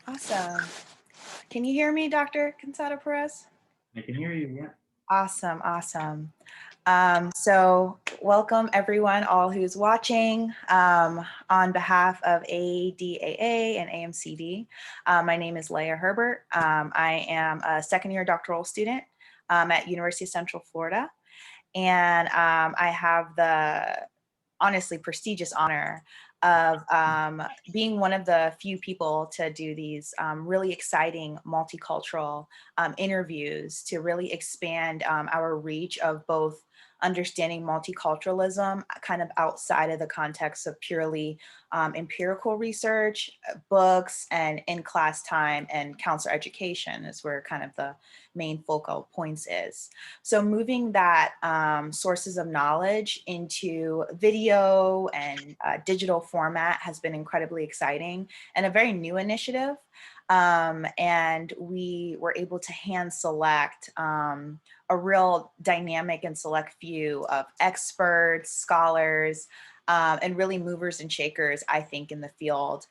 Awesome. Can you hear me, Dr. Casado Perez? I can hear you, yeah. Awesome, awesome. So welcome everyone, all who's watching. On behalf of AADA and AMCD, my name is Leah Herbert. I am a second year doctoral student at University of Central Florida. And I have the honestly prestigious honor of being one of the few people to do these really exciting multicultural interviews to really expand our reach of both understanding multiculturalism kind of outside of the context of purely empirical research, books, and in-class time and counselor education is where kind of the main focal points is. So moving that sources of knowledge into video and digital format has been incredibly exciting and a very new initiative. And we were able to hand select a real dynamic and select few of experts, scholars, and really movers and shakers, I think, in the field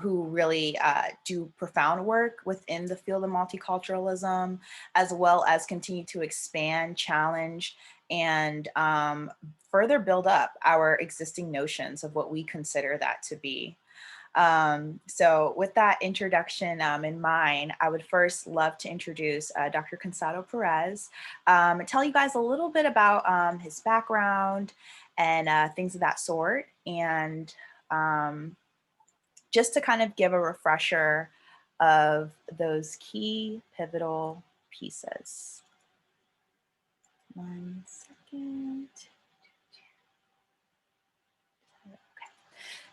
who really do profound work within the field of multiculturalism, as well as continue to expand, challenge, and further build up our existing notions of what we consider that to be. So with that introduction in mind, I would first love to introduce Dr. Casado Perez, tell you guys a little bit about his background and things of that sort. And just to kind of give a refresher of those key pivotal pieces. 1 second.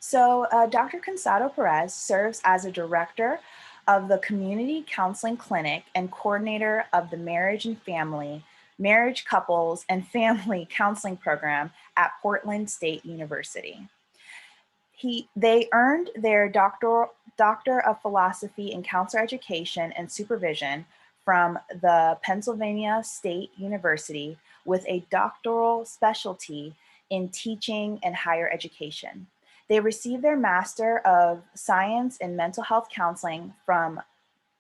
So Dr. Casado Perez serves as a director of the Community Counseling Clinic and coordinator of the Marriage and Family, Marriage, Couples, and Family Counseling Program at Portland State University. They earned their Doctor of Philosophy in Counselor Education and Supervision from the Pennsylvania State University with a doctoral specialty in teaching and higher education. They received their Master of Science in Mental Health Counseling from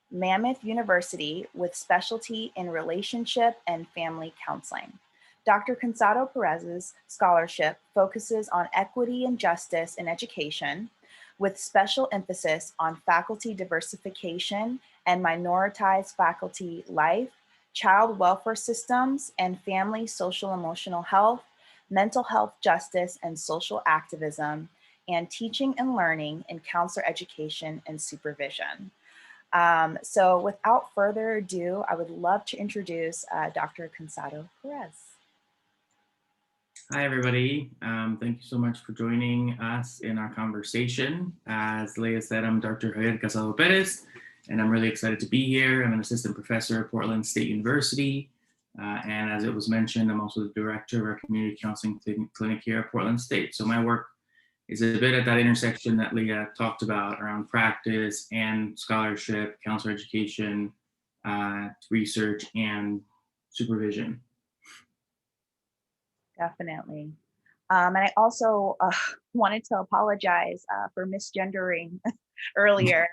Mammoth University with specialty in relationship and family counseling. Dr. Casado Perez's scholarship focuses on equity and justice in education, with special emphasis on faculty diversification and minoritized faculty life, child welfare systems, and family social emotional health, mental health justice and social activism, and teaching and learning in counselor education and supervision. So without further ado, I would love to introduce Dr. Casado Perez. Hi, everybody. Thank you so much for joining us in our conversation. As Leah said, I'm Dr. Javier Casado Pérez, and I'm really excited to be here. I'm an assistant professor at Portland State University. And as it was mentioned, I'm also the director of our community counseling clinic here at Portland State. So my work is a bit at that intersection that Leah talked about around practice and scholarship, counselor education, research, and supervision. Definitely. And I also wanted to apologize for misgendering earlier.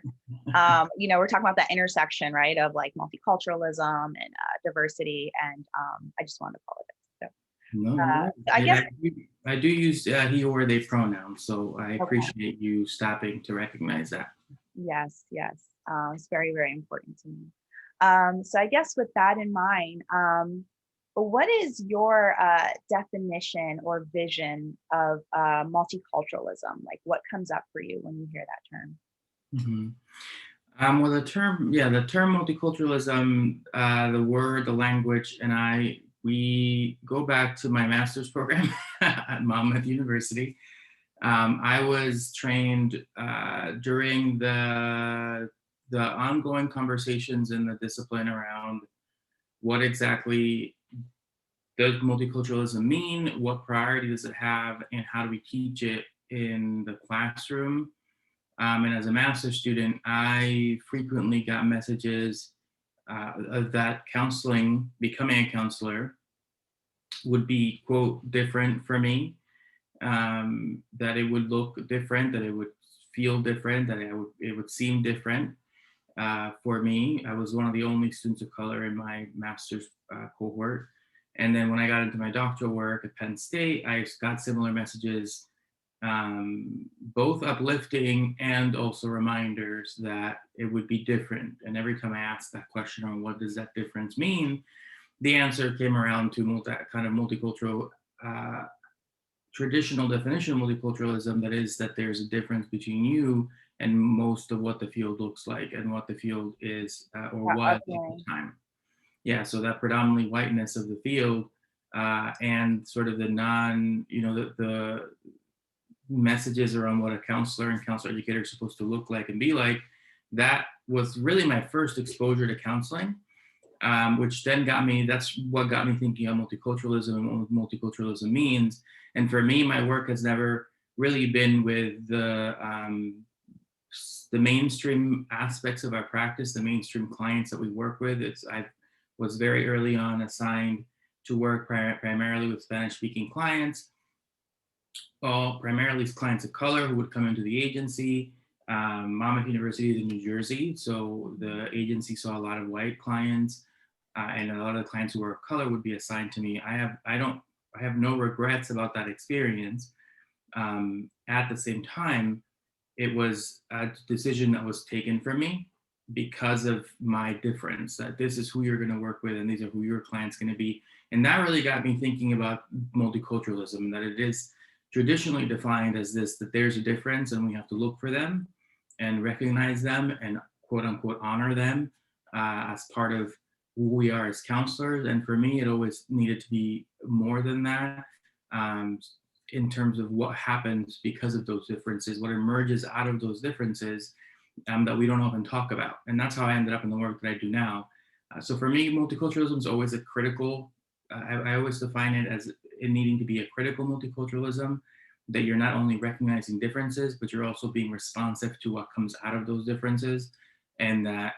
We're talking about that intersection, right, of like multiculturalism and diversity. And I just wanted to apologize. No, I guess I do use he or they pronouns, so I okay. appreciate you stopping to recognize that. Yes. It's very, very important to me. So I guess with that in mind, what is your definition or vision of multiculturalism? Like what comes up for you when you hear that term? Well, the term multiculturalism, the word, the language, and we go back to my master's program at Monmouth University. I was trained during the ongoing conversations in the discipline around what exactly does multiculturalism mean, what priority does it have, and how do we teach it in the classroom. And as a master's student, I frequently got messages of that becoming a counselor would be, quote, different for me, that it would look different, that it would feel different, that it would seem different. for me. I was one of the only students of color in my master's cohort. And then when I got into my doctoral work at Penn State, I got similar messages, both uplifting and also reminders that it would be different. And every time I asked that question on what does that difference mean, the answer came around to kind of multicultural, traditional definition of multiculturalism, that is that there's a difference between you and most of what the field looks like and what the field is or was at the time. Yeah, so that predominantly whiteness of the field and sort of the the messages around what a counselor and counselor educator is supposed to look like and be like, that was really my first exposure to counseling, which then that's what got me thinking of multiculturalism and what multiculturalism means. And for me, my work has never really been with the mainstream aspects of our practice, the mainstream clients that we work with. I was very early on assigned to work primarily with Spanish-speaking clients, primarily clients of color who would come into the agency. Monmouth University is in New Jersey, so the agency saw a lot of white clients, and a lot of the clients who were of color would be assigned to me. I have no regrets about that experience. At the same time, it was a decision that was taken from me because of my difference, that this is who you're going to work with and these are who your client's going to be. And that really got me thinking about multiculturalism, that it is traditionally defined as this, that there's a difference and we have to look for them and recognize them and quote unquote honor them as part of who we are as counselors. And for me, it always needed to be more than that, in terms of what happens because of those differences, what emerges out of those differences that we don't often talk about. And that's how I ended up in the work that I do now. So for me, multiculturalism is always a critical, I always define it as it needing to be a critical multiculturalism, that you're not only recognizing differences, but you're also being responsive to what comes out of those differences, and that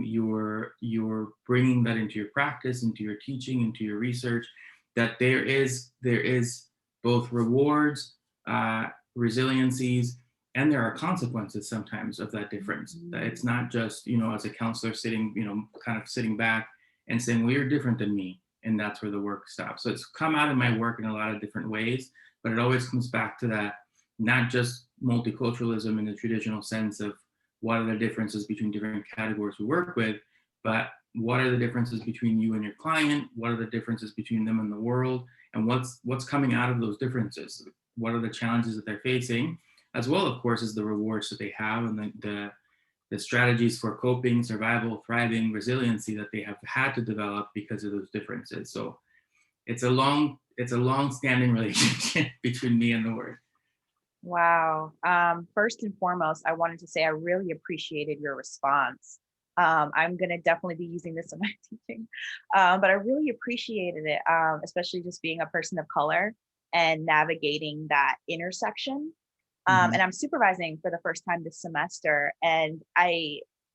you're bringing that into your practice, into your teaching, into your research, that there is both rewards, resiliencies, and there are consequences sometimes of that difference. That it's not just, as a counselor sitting, kind of sitting back and saying, well, you're different than me, and that's where the work stops. So it's come out of my work in a lot of different ways, but it always comes back to that, not just multiculturalism in the traditional sense of what are the differences between different categories we work with, but what are the differences between you and your client? What are the differences between them and the world? And what's coming out of those differences? What are the challenges that they're facing, as well, of course, as the rewards that they have and the strategies for coping, survival, thriving, resiliency that they have had to develop because of those differences. So it's a long-standing relationship between me and the work. Wow. First and foremost, I wanted to say I really appreciated your response. I'm going to definitely be using this in my teaching, but I really appreciated it, especially just being a person of color and navigating that intersection. And I'm supervising for the first time this semester, and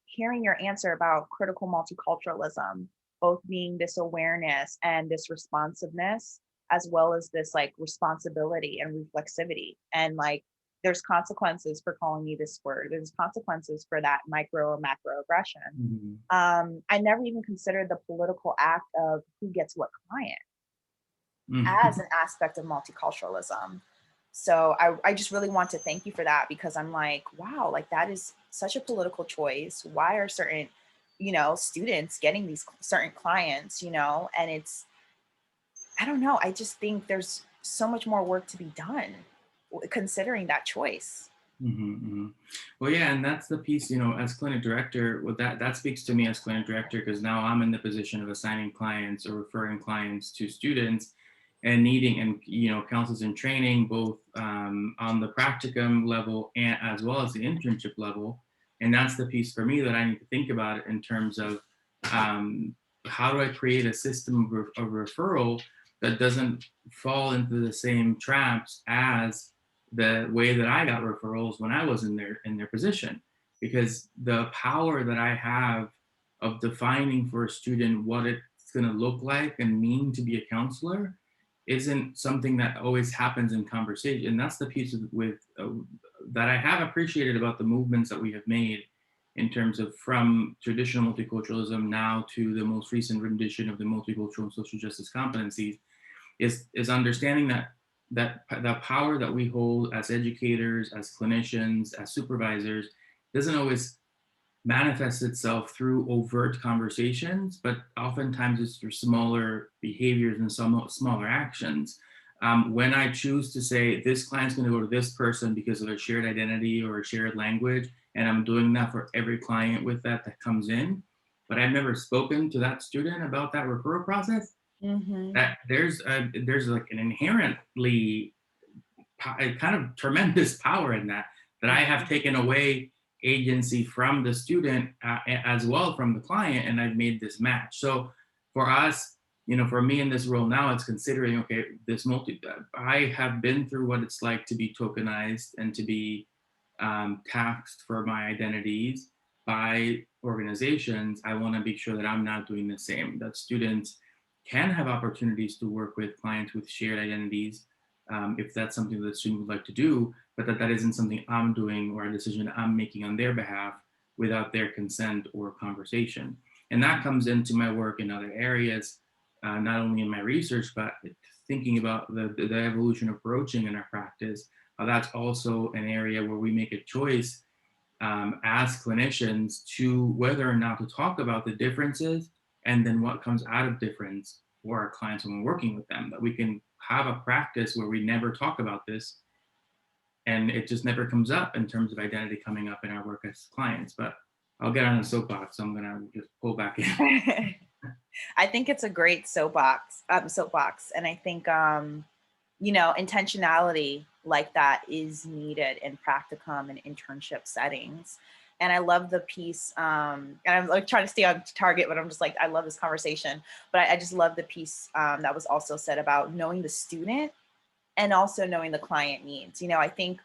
hearing your answer about critical multiculturalism, both being this awareness and this responsiveness, as well as this like responsibility and reflexivity. And like, there's consequences for calling you this word. There's consequences for that micro or macro aggression. I never even considered the political act of who gets what client as an aspect of multiculturalism. So I just really want to thank you for that, because I'm like, wow, like that is such a political choice. Why are certain, students getting these certain clients, and it's, I don't know. I just think there's so much more work to be done considering that choice. Well, yeah, and that's the piece, as clinic director, that speaks to me as clinic director, because now I'm in the position of assigning clients or referring clients to students and needing, and counselors in training, both on the practicum level and as well as the internship level. And that's the piece for me that I need to think about it in terms of how do I create a system of referral that doesn't fall into the same traps as the way that I got referrals when I was in their position. Because the power that I have of defining for a student what it's going to look like and mean to be a counselor isn't something that always happens in conversation. And that's the piece that I have appreciated about the movements that we have made in terms of from traditional multiculturalism now to the most recent rendition of the multicultural and social justice competencies, is understanding that the power that we hold as educators, as clinicians, as supervisors doesn't always manifest itself through overt conversations, but oftentimes it's through smaller behaviors and some smaller actions. When I choose to say this client's going to go to this person because of a shared identity or a shared language, and I'm doing that for every client with that comes in, but I've never spoken to that student about that referral process, that there's like an inherently kind of tremendous power in that I have taken away agency from the student as well from the client, and I've made this match. So for us, for me in this role now, it's considering, okay, I have been through what it's like to be tokenized and to be taxed for my identities by organizations. I want to make sure that I'm not doing the same, that students can have opportunities to work with clients with shared identities, if that's something that the student would like to do, but that isn't something I'm doing or a decision I'm making on their behalf without their consent or conversation. And that comes into my work in other areas, not only in my research, but thinking about the evolution of broaching in our practice. That's also an area where we make a choice as clinicians to whether or not to talk about the differences and then what comes out of difference for our clients when we're working with them, that we can have a practice where we never talk about this and it just never comes up in terms of identity coming up in our work as clients. But I'll get on a soapbox, so I'm gonna just pull back in. I think it's a great soapbox, and I think intentionality like that is needed in practicum and internship settings. And I love the piece, and I'm like trying to stay on target, but I'm just like, I love this conversation. But I just love the piece that was also said about knowing the student and also knowing the client needs. I think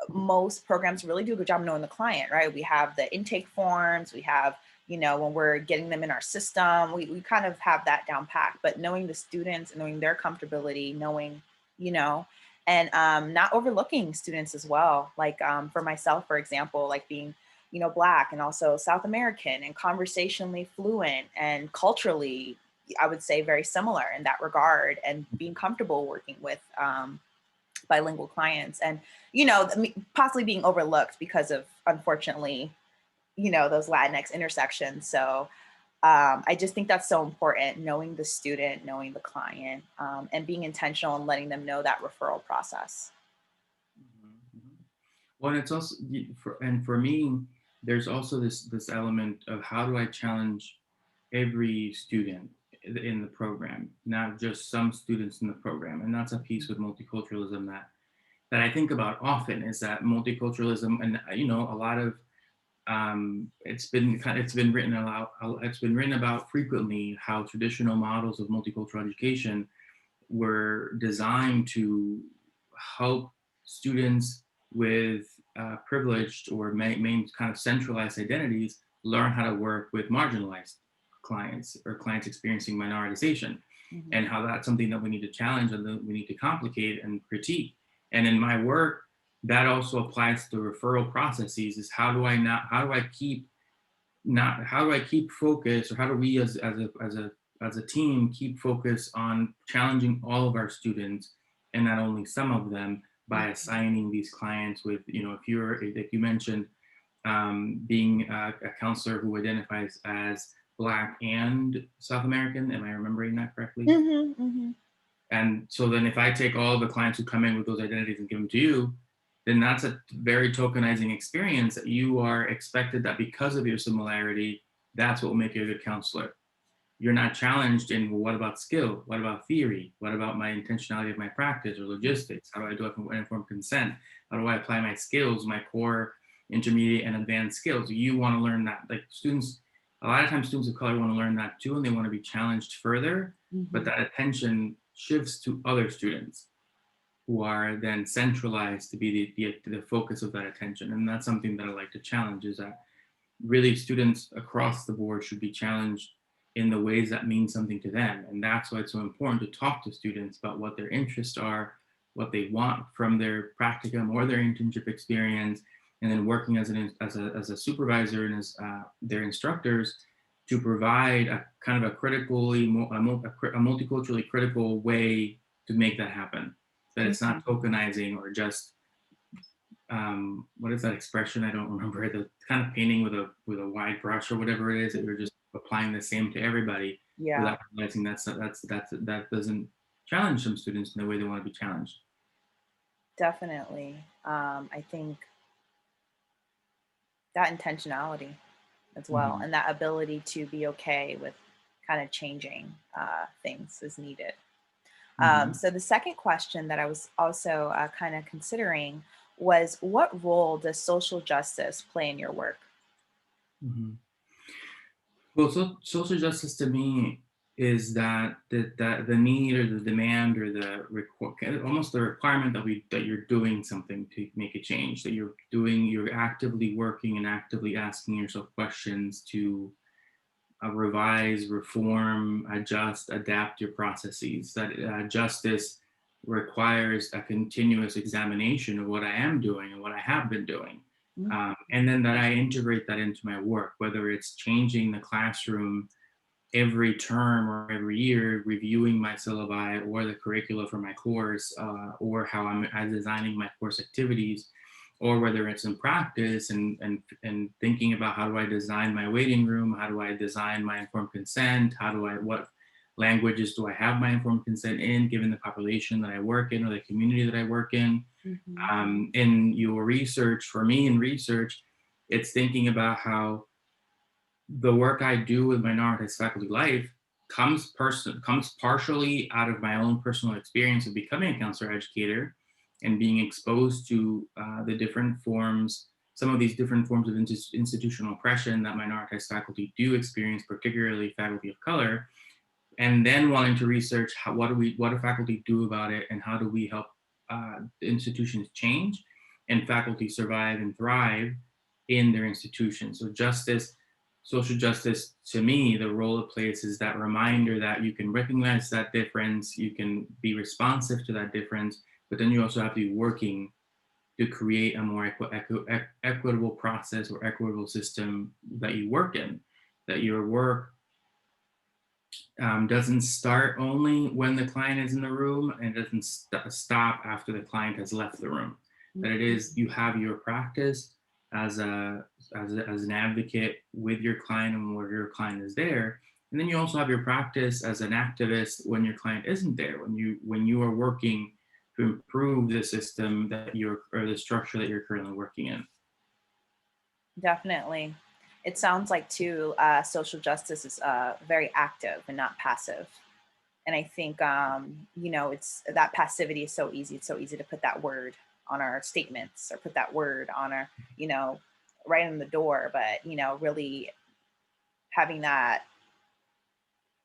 most programs really do a good job knowing the client, right? We have the intake forms, we have, when we're getting them in our system, we kind of have that down packed, but knowing the students and knowing their comfortability, knowing, and not overlooking students as well. Like for myself, for example, like being, Black and also South American and conversationally fluent and culturally, I would say very similar in that regard, and being comfortable working with bilingual clients and, possibly being overlooked because of, unfortunately, those Latinx intersections. So I just think that's so important, knowing the student, knowing the client, and being intentional and letting them know that referral process. Well, it's also, for me, there's also this element of how do I challenge every student in the program, not just some students in the program. And that's a piece with multiculturalism that I think about often, is that multiculturalism, and a lot of it's been written about frequently, how traditional models of multicultural education were designed to help students with privileged or main kind of centralized identities learn how to work with marginalized clients or clients experiencing minoritization, and how that's something that we need to challenge and that we need to complicate and critique. And in my work, that also applies to referral processes, is how do I keep focus, or how do we as a team keep focus on challenging all of our students and not only some of them, by assigning these clients with, if you mentioned being a counselor who identifies as Black and South American, am I remembering that correctly? And so then if I take all the clients who come in with those identities and give them to you, then that's a very tokenizing experience, that you are expected that because of your similarity, that's what will make you a good counselor. You're not challenged in, well, what about skill? What about theory? What about my intentionality of my practice or logistics? How do I do informed consent? How do I apply my skills, my core, intermediate, and advanced skills? You want to learn that. Like students, a lot of times students of color want to learn that too, and they want to be challenged further, but that attention shifts to other students who are then centralized to be the focus of that attention. And that's something that I like to challenge, is that really students across the board should be challenged in the ways that mean something to them. And that's why it's so important to talk to students about what their interests are, what they want from their practicum or their internship experience, and then working as a supervisor and as their instructors to provide a kind of a multiculturally critical way to make that happen. That it's not tokenizing or just what is that expression? I don't remember. The kind of painting with a wide brush or whatever it is, that you're just applying the same to everybody without realizing that doesn't challenge some students in the way they want to be challenged. Definitely. I think that intentionality as well, and that ability to be okay with kind of changing things is needed. So the second question that I was also kind of considering was, what role does social justice play in your work? Well, social justice to me is that the need or the demand or almost the requirement that you're doing something to make a change, that you're actively working and actively asking yourself questions to revise, reform, adjust, adapt your processes. That justice requires a continuous examination of what I am doing and what I have been doing. And then that I integrate that into my work, whether it's changing the classroom every term or every year, reviewing my syllabi or the curricula for my course, or how I'm designing my course activities, or whether it's in practice and thinking about how do I design my waiting room, how do I design my informed consent, what languages do I have my informed consent in, given the population that I work in or the community that I work in. In your research, for me in research, it's thinking about how the work I do with minoritized faculty life comes partially out of my own personal experience of becoming a counselor educator and being exposed to some of these different forms of institutional oppression that minoritized faculty do experience, particularly faculty of color, and then wanting to research what do faculty do about it, and how do we help institutions change and faculty survive and thrive in their institutions. So social justice, to me, the role it plays is that reminder that you can recognize that difference, you can be responsive to that difference, but then you also have to be working to create a more equitable process or equitable system that you work in, that your work doesn't start only when the client is in the room and doesn't stop after the client has left the room. That it is, you have your practice as an advocate with your client and where your client is there, and then you also have your practice as an activist when your client isn't there, when you are working to improve the system or the structure that you're currently working in. Definitely. It sounds like too, social justice is very active and not passive. And I think, it's that passivity is so easy. It's so easy to put that word on our statements or put that word on our, right in the door, but, really having that,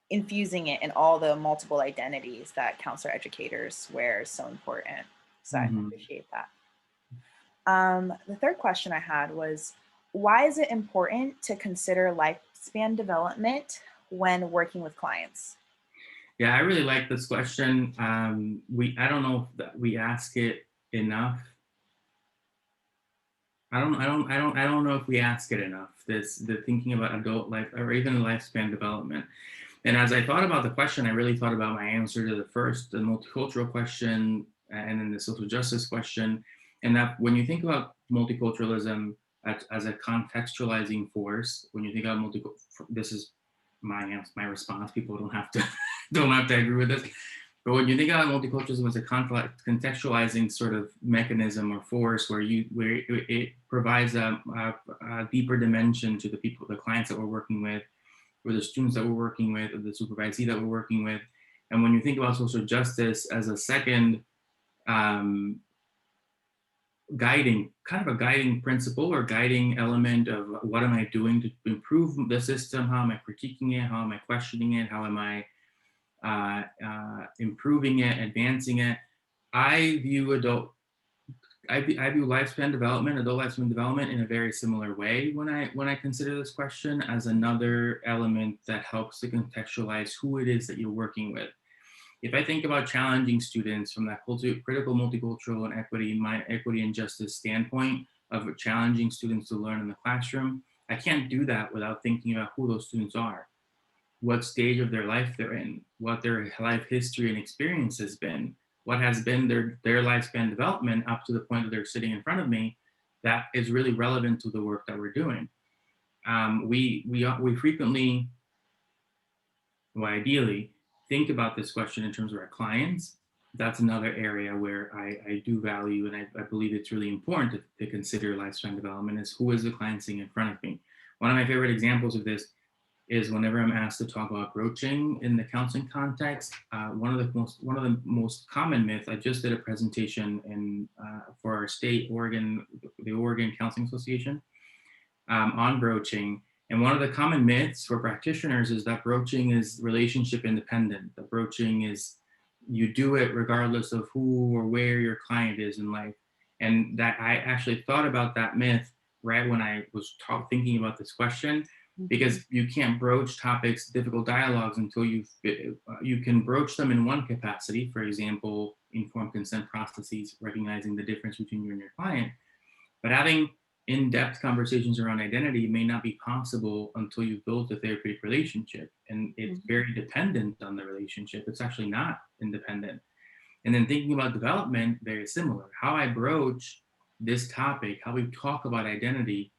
infusing it in all the multiple identities that counselor educators wear is so important. So I appreciate that. The third question I had was, why is it important to consider lifespan development when working with clients? Yeah, I really like this question. I don't know if we ask it enough. I don't know if we ask it enough. The thinking about adult life or even lifespan development. And as I thought about the question, I really thought about my answer to the multicultural question, and then the social justice question. And that when you think about multiculturalism as a contextualizing force, when you think about this is my response. People don't have to agree with this. But when you think about multiculturalism as a contextualizing sort of mechanism or force, where it provides a deeper dimension to the clients that we're working with, or the students that we're working with, or the supervisee that we're working with. And when you think about social justice as a second guiding principle or guiding element of what am I doing to improve the system, how am I critiquing it, how am I questioning it, how am I improving it, advancing it, I view adult lifespan development in a very similar way when I consider this question as another element that helps to contextualize who it is that you're working with. If I think about challenging students from that critical multicultural and equity and justice standpoint, of challenging students to learn in the classroom, I can't do that without thinking about who those students are, what stage of their life they're in, what their life history and experience has been, what has been their lifespan development up to the point that they're sitting in front of me, that is really relevant to the work that we're doing. We frequently, well, ideally, think about this question in terms of our clients. That's another area where I do value, and I believe it's really important to consider lifespan development, is who is the client sitting in front of me. One of my favorite examples of this is whenever I'm asked to talk about broaching in the counseling context. One of the most common myths. I just did a presentation for our state, the Oregon Counseling Association, on broaching. And one of the common myths for practitioners is that broaching is relationship independent. That broaching is, you do it regardless of who or where your client is in life. And that I actually thought about that myth right when I was thinking about this question, because you can't broach topics, difficult dialogues, until you can broach them in one capacity. For example, informed consent processes, recognizing the difference between you and your client. But having in-depth conversations around identity may not be possible until you've built a therapeutic relationship, and it's very dependent on the relationship. It's actually not independent. And then thinking about development, very similar. How I broach this topic, how we talk about identity,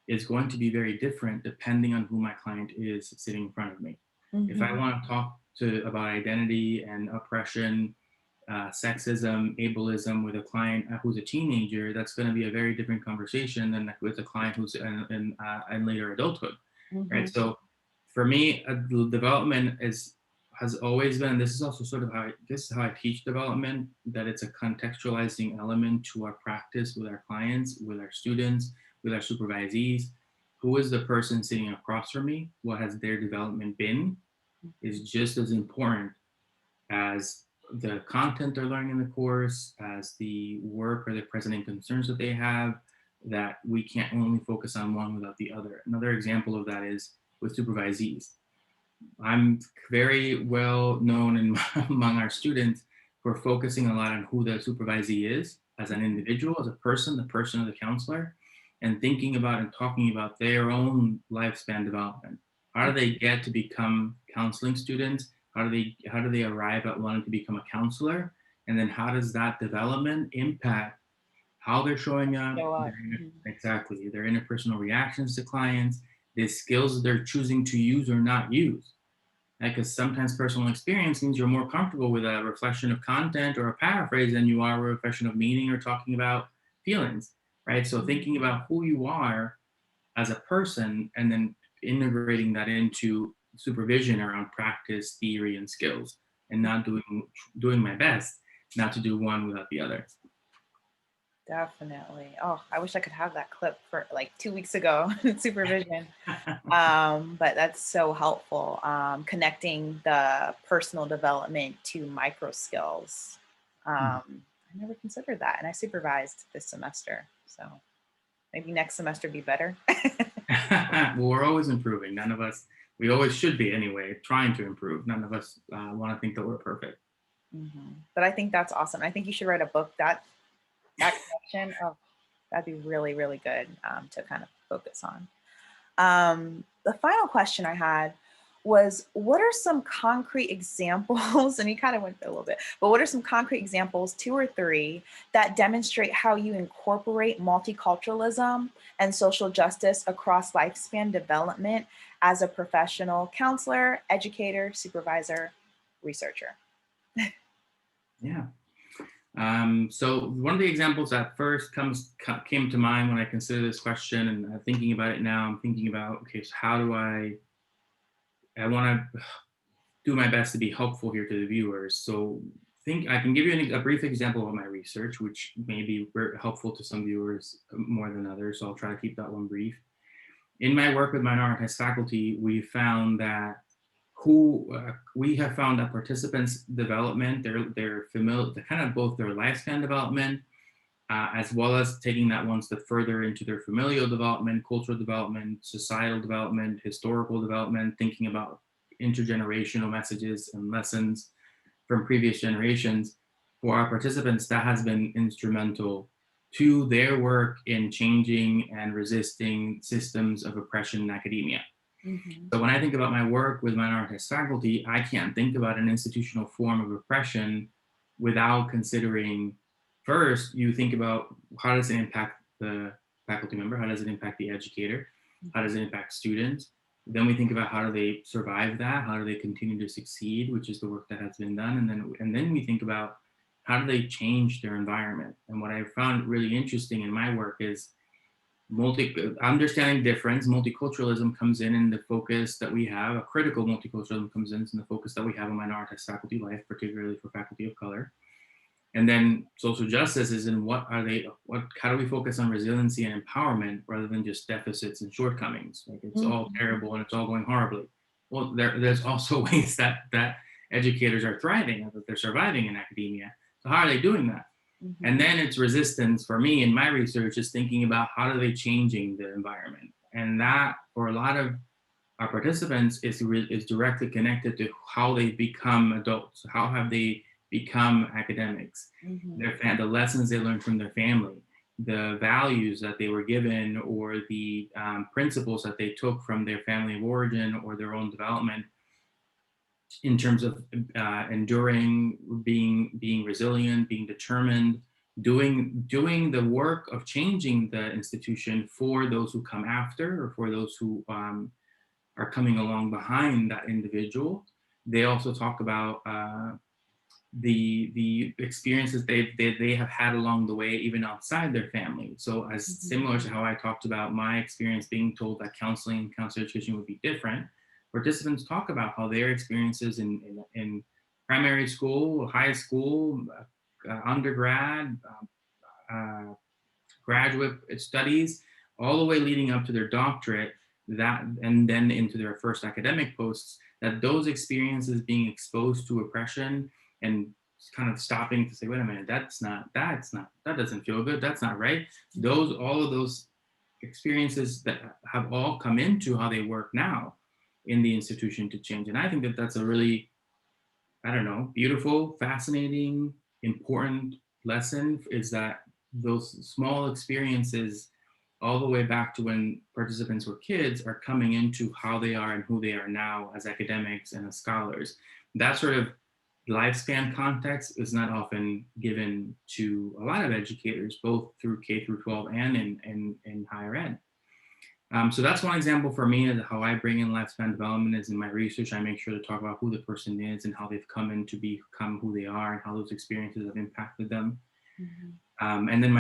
is going to be very different depending on who my client is sitting in front of me. If I want to talk about identity and oppression, sexism, ableism with a client who's a teenager, that's going to be a very different conversation than with a client who's in later adulthood, right? So for me, development has always been, this is also sort of how I teach development, that it's a contextualizing element to our practice with our clients, with our students, with our supervisees. Who is the person sitting across from me? What has their development been? Is just as important as the content they're learning in the course, as the work or the presenting concerns that they have, that we can't only focus on one without the other. Another example of that is with supervisees. I'm very well known among our students for focusing a lot on who the supervisee is as an individual, as a person, the person of the counselor, and thinking about and talking about their own lifespan development. How do they get to become counseling students? How do they arrive at wanting to become a counselor? And then how does that development impact how they're showing up? Exactly, their interpersonal reactions to clients, the skills they're choosing to use or not use. Because sometimes personal experience means you're more comfortable with a reflection of content or a paraphrase than you are a reflection of meaning or talking about feelings, right? So thinking about who you are as a person and then integrating that into supervision around practice, theory, and skills, and not doing my best not to do one without the other. Definitely. Oh, I wish I could have that clip for like 2 weeks ago in supervision. But that's so helpful. Connecting the personal development to micro skills. I never considered that, and I supervised this semester. So maybe next semester be better. Well, we're always improving. None of us, we always should be anyway, trying to improve. None of us want to think that we're perfect. But I think that's awesome. I think you should write a book that connection. Oh, that'd be really, really good to kind of focus on. The final question I had was, what are some concrete examples, and you kind of went through a little bit, but what are some concrete examples, 2 or 3, that demonstrate how you incorporate multiculturalism and social justice across lifespan development as a professional counselor, educator, supervisor, researcher? Yeah. So one of the examples that first came to mind when I consider this question, and thinking about it now, I'm thinking about, okay, so how do I want to do my best to be helpful here to the viewers. So I can give you a brief example of my research, which may be very helpful to some viewers more than others. So I'll try to keep that one brief. In my work with minoritized faculty, we found that participants' development, their kind of both their lifespan development, as well as taking that one step further into their familial development, cultural development, societal development, historical development, thinking about intergenerational messages and lessons from previous generations. For our participants, that has been instrumental to their work in changing and resisting systems of oppression in academia. So when I think about my work with minoritized faculty, I can't think about an institutional form of oppression without considering, first, you think about how does it impact the faculty member? How does it impact the educator? How does it impact students? Then we think about how do they survive that? How do they continue to succeed, which is the work that has been done. And then we think about how do they change their environment? And what I found really interesting in my work is understanding difference. Multiculturalism comes in the focus that we have, a critical multiculturalism comes in the focus that we have in minoritized faculty life, particularly for faculty of color. And then social justice is in how do we focus on resiliency and empowerment rather than just deficits and shortcomings? Like it's all terrible and it's all going horribly. Well, there's also ways that educators are thriving, that they're surviving in academia. So how are they doing that? And then it's resistance for me in my research is thinking about how are they changing the environment. And that for a lot of our participants is directly connected to how they become adults. How have they become academics? The lessons they learned from their family, the values that they were given, or the principles that they took from their family of origin or their own development in terms of enduring, being resilient, being determined, doing the work of changing the institution for those who come after or for those who are coming along behind that individual. They also talk about the experiences they have had along the way, even outside their family. So as similar to how I talked about my experience being told that counseling and counselor education would be different, participants talk about how their experiences in primary school, high school, undergrad, graduate studies, all the way leading up to their doctorate, and then into their first academic posts, that those experiences being exposed to oppression and kind of stopping to say, wait a minute, that doesn't feel good, that's not right. All of those experiences that have all come into how they work now in the institution to change. And I think that that's a really, beautiful, fascinating, important lesson, is that those small experiences all the way back to when participants were kids are coming into how they are and who they are now as academics and as scholars. That sort of lifespan context is not often given to a lot of educators, both through K through 12 and in higher ed. So that's one example for me of how I bring in lifespan development. Is in my research, I make sure to talk about who the person is and how they've come in to become who they are and how those experiences have impacted them. And then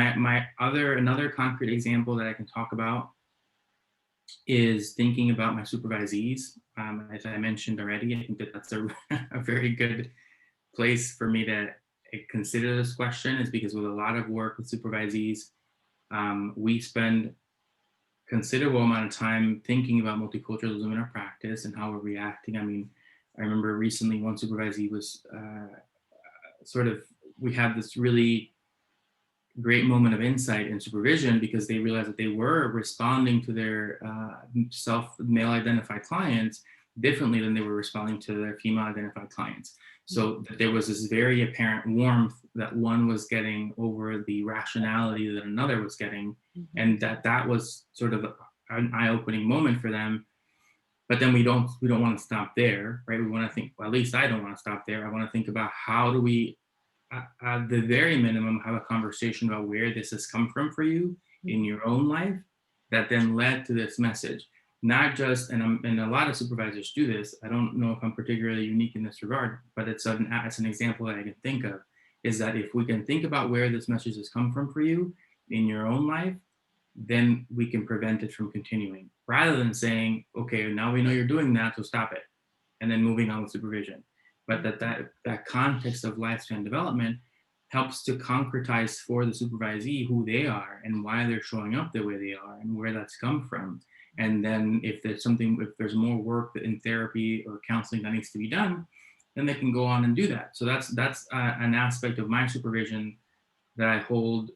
another concrete example that I can talk about is thinking about my supervisees. As I mentioned already, I think that that's a very good place for me to consider this question, is because with a lot of work with supervisees, we spend considerable amount of time thinking about multiculturalism in our practice and how we're reacting. I mean, I remember recently one supervisee was we had this really great moment of insight in supervision because they realized that they were responding to their male identified clients differently than they were responding to their female identified clients. So there was this very apparent warmth that one was getting over the rationality that another was getting, and that was sort of an eye-opening moment for them. But then we don't want to stop there, right? We want to think, well, at least I don't want to stop there. I want to think about how do we, at the very minimum, have a conversation about where this has come from for you in your own life that then led to this message. Not just, and a lot of supervisors do this, I don't know if I'm particularly unique in this regard, but it's an example that I can think of, is that if we can think about where this message has come from for you in your own life, then we can prevent it from continuing, rather than saying, okay, now we know you're doing that, so stop it, and then moving on with supervision. But that context of lifespan development helps to concretize for the supervisee who they are and why they're showing up the way they are and where that's come from. And then if there's more work in therapy or counseling that needs to be done, then they can go on and do that. So that's an aspect of my supervision that I hold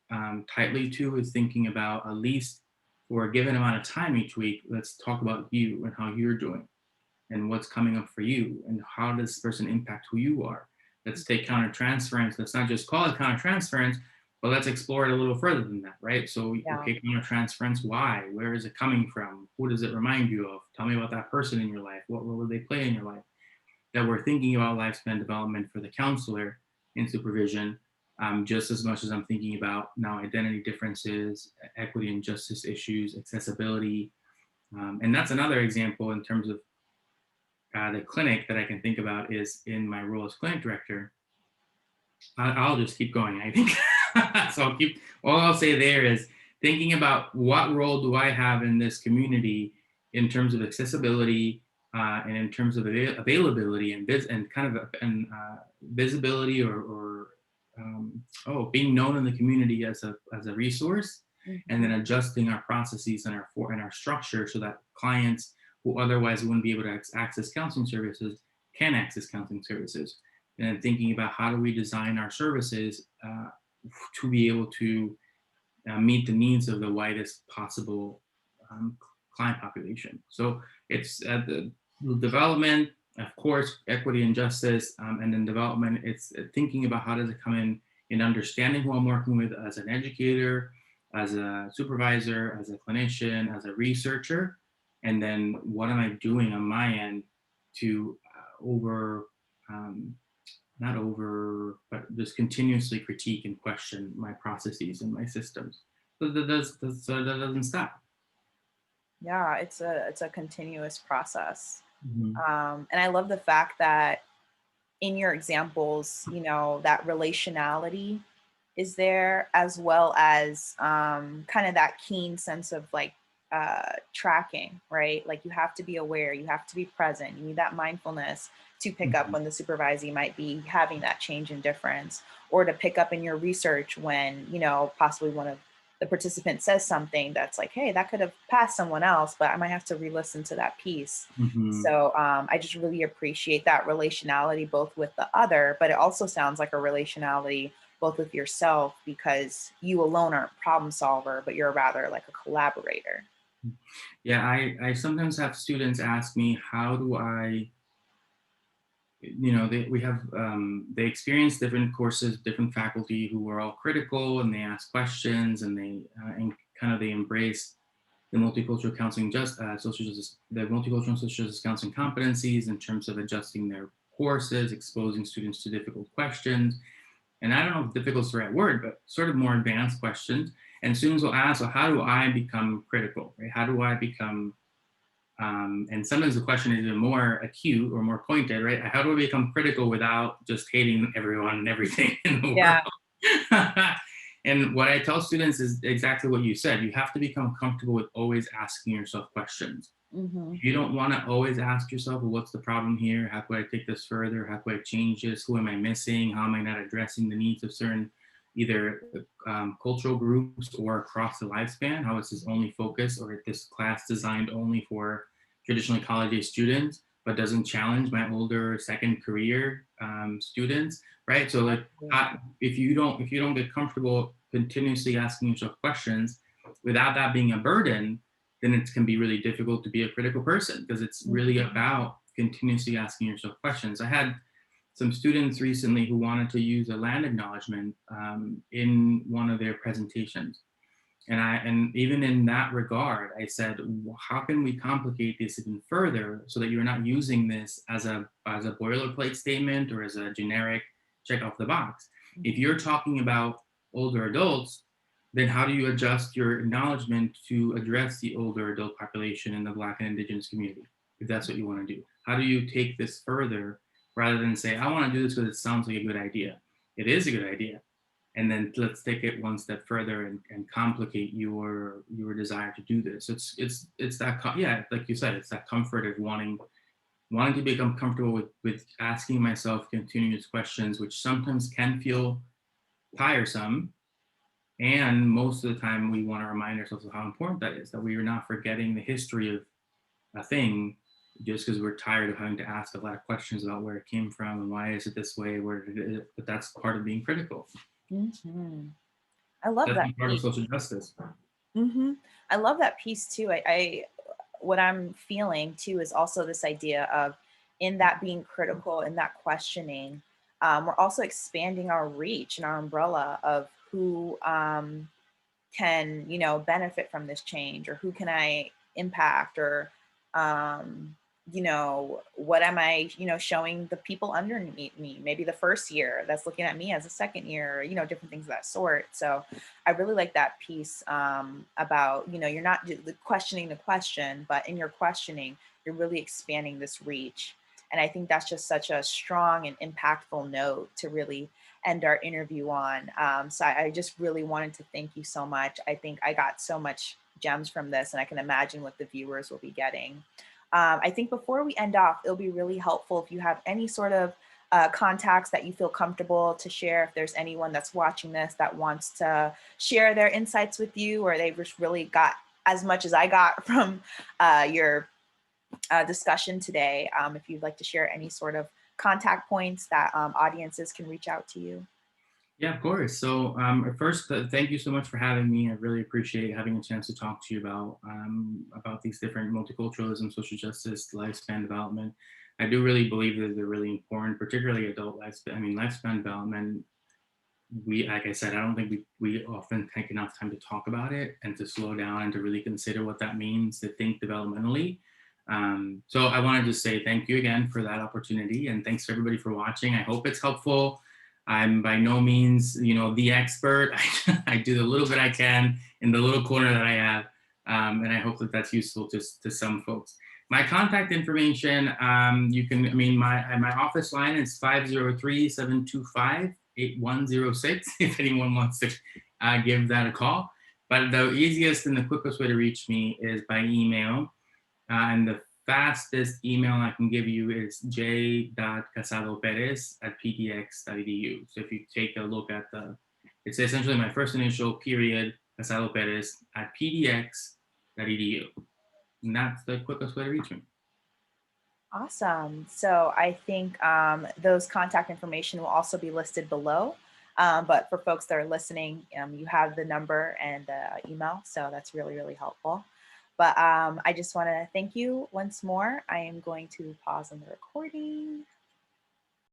tightly to, is thinking about, at least for a given amount of time each week, let's talk about you and how you're doing and what's coming up for you and how does this person impact who you are. Let's take countertransference. Let's not just call it countertransference, but let's explore it a little further than that, right? So, Yeah. okay, countertransference, why? Where is it coming from? Who does it remind you of? Tell me about that person in your life. What role do they play in your life? That we're thinking about lifespan development for the counselor in supervision, just as much as I'm thinking about now identity differences, equity and justice issues, accessibility. And that's another example in terms of the clinic that I can think about is in my role as clinic director. I'll just keep going, I think. So all I'll say there is thinking about what role do I have in this community in terms of accessibility and in terms of availability and kind of visibility or being known in the community as a resource, and then adjusting our processes and our structure so that clients who otherwise wouldn't be able to access counseling services can access counseling services. And thinking about how do we design our services to be able to meet the needs of the widest possible client population. So it's the development, of course, equity and justice, and then development. It's thinking about how does it come in understanding who I'm working with as an educator, as a supervisor, as a clinician, as a researcher, and then what am I doing on my end to not over, but just continuously critique and question my processes and my systems. So that doesn't stop. Yeah, it's a continuous process. Mhm. And I love the fact that in your examples, that relationality is there, as well as kind of that keen sense of like tracking, right? Like you have to be aware, you have to be present, you need that mindfulness to pick up Mhm. when the supervisee might be having that change in difference, or to pick up in your research when, possibly one of the participants says something that's like, hey, that could have passed someone else, but I might have to re-listen to that piece. Mhm. So I just really appreciate that relationality, both with the other, but it also sounds like a relationality both with yourself, because you alone aren't problem solver, but you're rather like a collaborator. Yeah, I sometimes have students ask me, how do I, they experience different courses, different faculty who are all critical and they ask questions and they embrace the multicultural counseling social justice, the multicultural social justice counseling competencies in terms of adjusting their courses, exposing students to difficult questions. And I don't know if difficult is the right word, but sort of more advanced questions. And students will ask, well, how do I become critical, right? How do I become, and sometimes the question is even more acute or more pointed, right? How do I become critical without just hating everyone and everything in the Yeah. world? And what I tell students is exactly what you said. You have to become comfortable with always asking yourself questions. Hmm. You don't want to always ask yourself, well, what's the problem here? How could I take this further? How could I change this? Who am I missing? How am I not addressing the needs of certain either cultural groups or across the lifespan? How is this only focused, or is this class designed only for traditionally college-age students, but doesn't challenge my older second career students, right? So like, if you don't get comfortable continuously asking yourself questions without that being a burden, then it can be really difficult to be a critical person, because it's really about continuously asking yourself questions. I had some students recently who wanted to use a land acknowledgement in one of their presentations. And even in that regard, I said, how can we complicate this even further so that you're not using this as a boilerplate statement or as a generic check off the box? If you're talking about older adults, then how do you adjust your acknowledgement to address the older adult population in the Black and Indigenous community, if that's what you want to do? How do you take this further rather than say, I want to do this because it sounds like a good idea? It is a good idea. And then let's take it one step further and complicate your desire to do this. It's that, yeah, like you said, it's that comfort of wanting to become comfortable with asking myself continuous questions, which sometimes can feel tiresome. And most of the time, we want to remind ourselves of how important that is, that we are not forgetting the history of a thing just because we're tired of having to ask a lot of questions about where it came from and why is it this way, where did it, but that's part of being critical. Hmm. I love That's that part of piece. social justice. I love that piece too. What I'm feeling too is also this idea of, in that being critical and that questioning, we're also expanding our reach and our umbrella of who can, benefit from this change, or who can I impact, or, what am I, showing the people underneath me, maybe the first year that's looking at me as a second year, different things of that sort. So I really like that piece about, you're not questioning the question, but in your questioning, you're really expanding this reach. And I think that's just such a strong and impactful note to really end our interview on. So I just really wanted to thank you so much. I think I got so much gems from this, and I can imagine what the viewers will be getting. I think before we end off, it'll be really helpful if you have any sort of contacts that you feel comfortable to share. If there's anyone that's watching this that wants to share their insights with you, or they've just really got as much as I got from your discussion today, if you'd like to share any sort of contact points that audiences can reach out to you. Yeah, of course. So first, thank you so much for having me. I really appreciate having a chance to talk to you about these different multiculturalism, social justice, lifespan development. I do really believe that they're really important, particularly adult lifespan. I mean, lifespan development. Like I said, I don't think we often take enough time to talk about it and to slow down and to really consider what that means to think developmentally. So I wanted to say thank you again for that opportunity, and thanks to everybody for watching. I hope it's helpful. I'm by no means, the expert. I do the little bit I can in the little corner that I have, and I hope that that's useful to some folks. My contact information, you can, my office line is 503-725-8106 if anyone wants to give that a call. But the easiest and the quickest way to reach me is by email. And the fastest email I can give you is j.casadoperez@pdx.edu. So if you take a look at it's essentially my first initial period, Casado Pérez @pdx.edu. And that's the quickest way to reach me. Awesome. So I think those contact information will also be listed below. But for folks that are listening, you have the number and the email. So that's really, really helpful. But I just want to thank you once more. I am going to pause on the recording.